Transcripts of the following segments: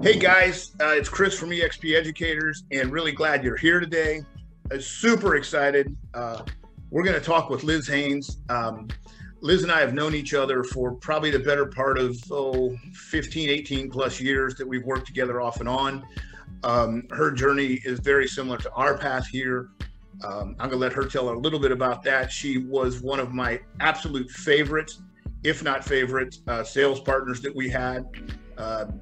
Hey guys, it's Chris from eXp Educators, and really glad you're here today. Super excited. We're going to talk with Liz Haynes. Liz and I have known each other for probably the better part of 15, 18 plus years that we've worked together off and on. Her journey is very similar to our path here. I'm going to let her tell a little bit about that. She was one of my absolute favorites, if not favorite, sales partners that we had.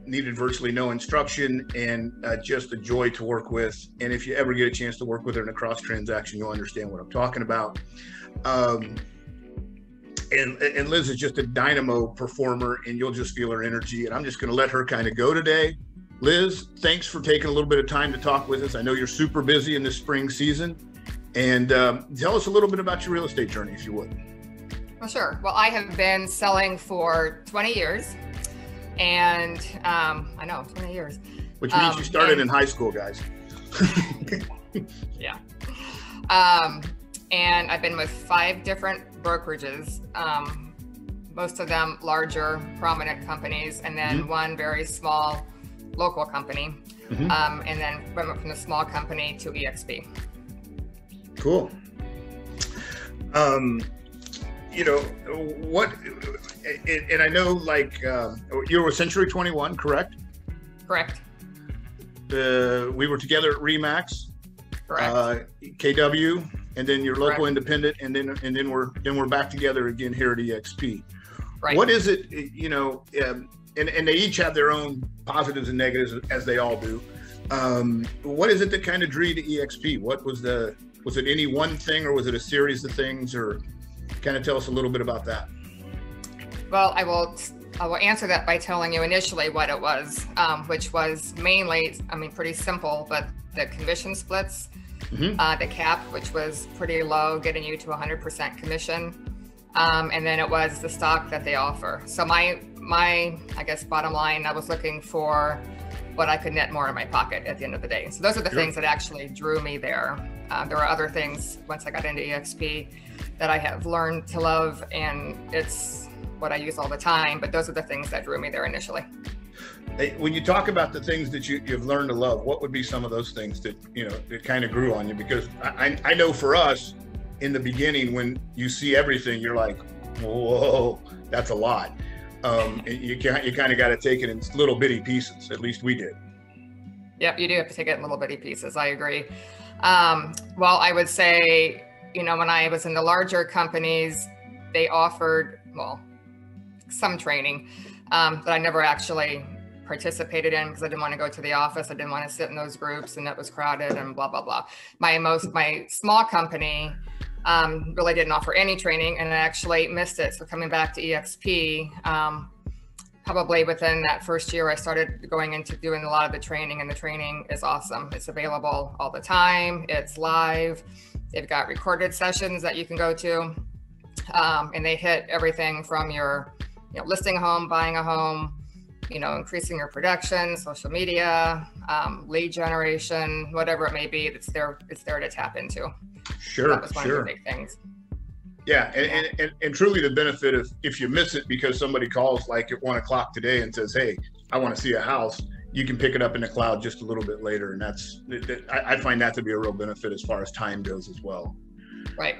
Needed virtually no instruction and just a joy to work with. And if you ever get a chance to work with her in a cross transaction, you'll understand what I'm talking about. And Liz is just a dynamo performer, and you'll just feel her energy. And I'm just going to let her kind of go today. Liz, thanks for taking a little bit of time to talk with us. I know you're super busy in this spring season. And tell us a little bit about your real estate journey, if you would. Well, sure. Well, I have been selling for 20 years. And I know, 20 years. Which means you started in high school, guys. Yeah. And I've been with 5 different brokerages, most of them larger, prominent companies, and then one very small local company. And then went from the small company to eXp. Cool. You know, what, and I know, like, you were with Century 21, correct? Correct. We were together at RE/MAX. Correct. KW, and then your local Correct. independent, and then we're back together again here at eXp. Right. What is it, you know, and they each have their own positives and negatives, as they all do. What is it that kind of drew you to eXp? What was it any one thing, or was it a series of things, or kind of tell us a little bit about that? Well, I will answer that by telling you initially what it was, which was mainly, pretty simple, but the commission splits, the cap, which was pretty low, getting you to 100% commission. And then it was the stock that they offer. So my, I guess, bottom line, I was looking for what I could net more in my pocket at the end of the day. So those are the things that actually drew me there. There were other things once I got into eXp that I have learned to love, and it's what I use all the time, but those are the things that drew me there initially. Hey, when you talk about the things that you've learned to love, what would be some of those things that, you know, that kind of grew on you? Because I know for us in the beginning, when you see everything, you're like, whoa, that's a lot. And you kind of got to take it in little bitty pieces. At least we did. Yep, you do have to take it in little bitty pieces. I agree. Well, I would say, you know, when I was in the larger companies, they offered, some training that I never actually participated in because I didn't want to go to the office. I didn't want to sit in those groups, and it was crowded and blah, blah, blah. My small company really didn't offer any training, and I actually missed it. So coming back to eXp, probably within that first year, I started going into doing a lot of the training, and the training is awesome. It's available all the time. It's live. They've got recorded sessions that you can go to, and they hit everything from your, listing a home, buying a home, increasing your production, social media, lead generation, whatever it may be. It's there to tap into. Sure, that was one of the big things. Yeah, and truly the benefit of, if you miss it because somebody calls like at 1 o'clock today and says, hey, I want to see a house, you can pick it up in the cloud just a little bit later. And I find that to be a real benefit as far as time goes as well. Right.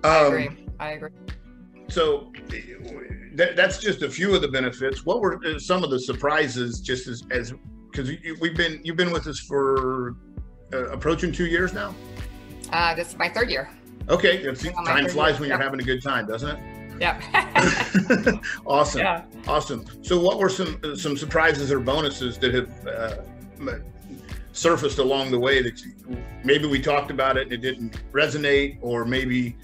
I agree. So that's just a few of the benefits. What were some of the surprises, just as because you've been with us for approaching 2 years now? This is my 3rd year. Okay, time flies when you're having a good time, doesn't it? Yeah. Awesome. Yeah. Awesome. So what were some surprises or bonuses that have surfaced along the way that maybe we talked about it and it didn't resonate, or maybe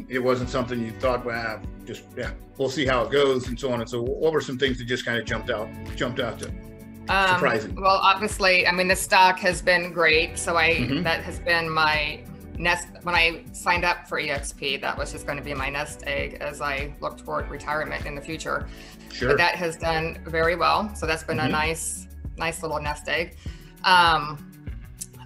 it wasn't something you thought, well, we'll see how it goes, and so on and so. What were some things that just kind of jumped out to surprising? Well, obviously, the stock has been great. So that has been my nest. When I signed up for eXp, that was just going to be my nest egg as I look toward retirement in the future. Sure. But that has done very well. So that's been a nice little nest egg.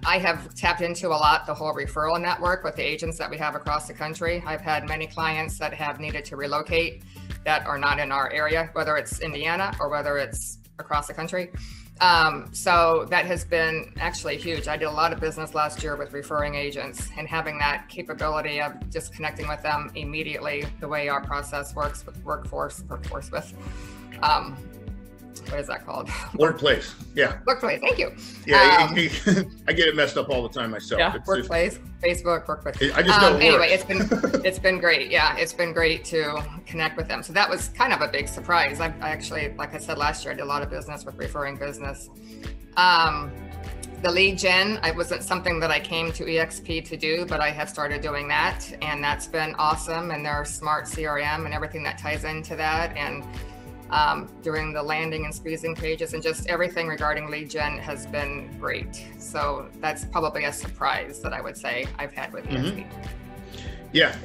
I have tapped into a lot the whole referral network with the agents that we have across the country. I've had many clients that have needed to relocate that are not in our area, whether it's Indiana or whether it's across the country. So that has been actually huge. I did a lot of business last year with referring agents, and having that capability of just connecting with them immediately, the way our process works with workforce with, what is that called? Workplace. Yeah. Workplace. Thank you. Yeah. I get it messed up all the time myself. Yeah. Workplace, Facebook, Workplace. I just know anyway, it's been great. Yeah. It's been great to connect with them. So that was kind of a big surprise. I actually, like I said, last year, I did a lot of business with referring business. The lead gen, it wasn't something that I came to EXP to do, but I have started doing that, and that's been awesome. And their smart CRM and everything that ties into that, and during the landing and squeezing pages, and just everything regarding lead gen has been great. So that's probably a surprise that I would say I've had with EXP. Yeah,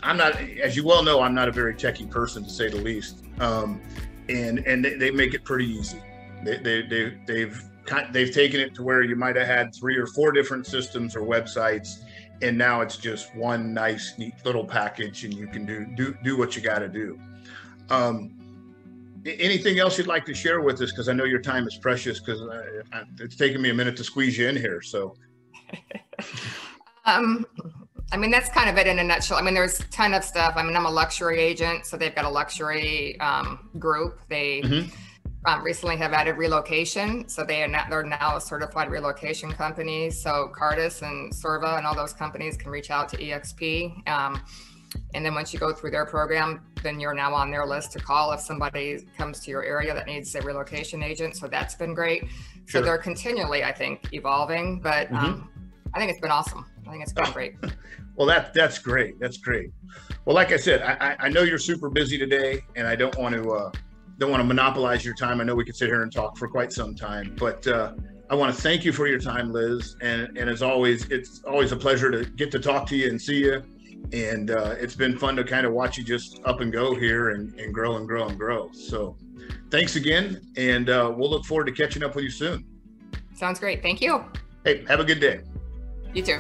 I'm not, as you well know, I'm not a very techie person, to say the least. And they make it pretty easy. They've taken it to where you might have had 3 or 4 different systems or websites, and now it's just one nice, neat little package, and you can do what you got to do. Anything else you'd like to share with us? Because I know your time is precious, because it's taken me a minute to squeeze you in here. So, I mean, that's kind of it in a nutshell. I mean, there's a ton of stuff. I mean, I'm a luxury agent, so they've got a luxury group. They recently have added relocation, so they're now a certified relocation company. So Cardis and Serva and all those companies can reach out to EXP. And then once you go through their program, then you're now on their list to call if somebody comes to your area that needs a relocation agent. So that's been great. Sure. So they're continually, I think, evolving, but I think it's been awesome. I think it's been great. Well, that's great. That's great. Well, like I said, I know you're super busy today, and I don't want to monopolize your time. I know we could sit here and talk for quite some time, but I want to thank you for your time, Liz. And as always, it's always a pleasure to get to talk to you and see you. And it's been fun to kind of watch you just up and go here and grow and grow and grow. So thanks again. And we'll look forward to catching up with you soon. Sounds great. Thank you. Hey, have a good day. You too.